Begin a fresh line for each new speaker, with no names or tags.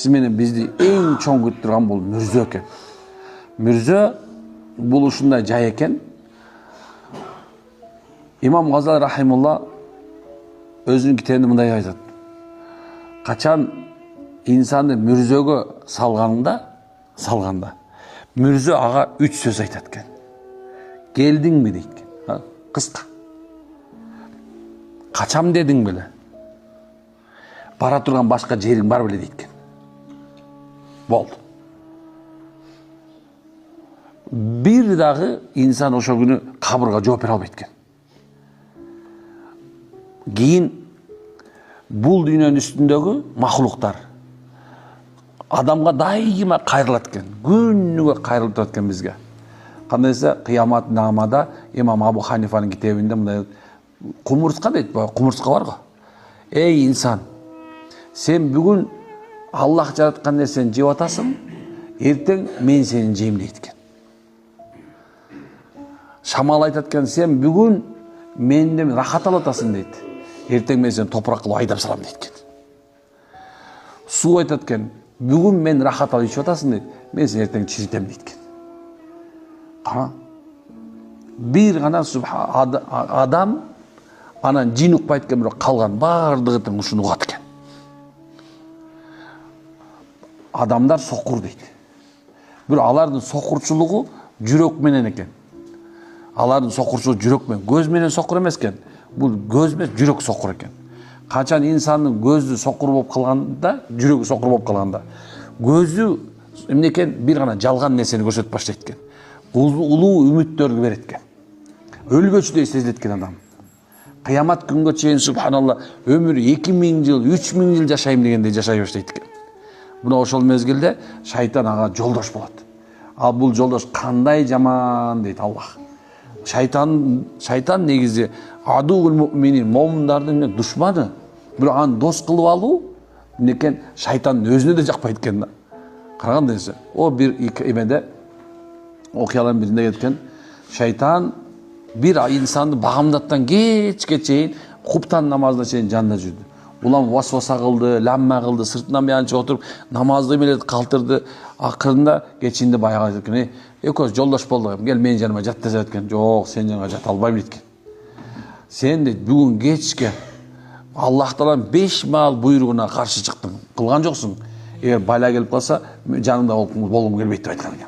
менен бизди эң чоң күтүп турган бул мүрзө экен. Мүрзө бул ушундай жай экен. Имам Газали рахимулла өзүнүн китебинде мындай айтат. Качан инсанды мүрзөгө салганда мүрзө ага 3 сөз айтат экен. Келдиңби дейт. Кыска. Качам дедиң беле? Бара турган башка жериң бар беле дейт экен. Болду. Бир дагы инсан ошо күнү кабырга жооп бере албайт экен. Кийин бул дүйнөнүн үстүндөгү махлуктар адамга дайыма кайрылат экен. Күнүгө кайрылып турат экен бизге. Кандай десе, Кыямат намада имам Абу Ханифанын китебинде мындай кумурска дейт, кумурска бар го. Эй инсан, сен бүгүн Аллах жараткан нерсени жеп атасың, эртең мен сени жейм дейт экен. Шамал айтат экен, сен бүгүн менден рахат алып атасың дейт. Эртең мен сени топурак кылып айдап салам дейт экен. Суу айтат экен, бүгүн мен рахат алып ичип атасың дейт. Мен сени эртең чиритем дейт экен. Бир гана адам анан жин укпайт экен, бирок калган бардыгы тең ушуну угат экен. Адамдар сокур дейт. Бирок алардын сокурчулугу жүрөк менен экен. Алардын сокурчулугу жүрөк менен, көз менен сокур эмес экен. Бул көз эмес, жүрөк сокур экен. Качан инсандын көзү сокур болуп калганда, жүрөгү сокур болуп калганда, көзү эмне экен, бир гана жалган нерсени көрсөтүп баштайт экен. Улуу үмүттөрдү берет экен. Өлгөчүдөй сезилет экен адам. Кыямат күнгө чейин субханалла өмүр 2000 жыл, 3000 жыл жашайм дегенде жашай баштайт экен. Мына ошол мезгилде шайтан ага жолдош болот. Ал бул жолдош кандай жаман дейт Аллах. Шайтан негизи адуул муъминин, момундардын душманы. Бирок аны дос кылып алуу некен шайтандын өзүнө да жакпайт экен да. Караганда десе, о бир эмеде окуялардын биринде кеткен, шайтан бир инсанды багамдаттан кечке чейин куптан намазына чейин жанында жүрдү. Улам васваса кылды, ламма кылды, сыртынан баянчы отуруп намазды эмеледи, калтырды. Акырында кечинде баягы айтат экен, экөөбүз жолдош болдук, кел менин жаныма жат десе экен. Жок, сен жаныңа жата албайм дейт экен. Сен дейт бүгүн кечке Аллах Тааланын 5 маал буйругуна каршы чыктың, кылган жоксуң. Эгер бала келип калса, жаныңда болгум келбейт деп айткан экен.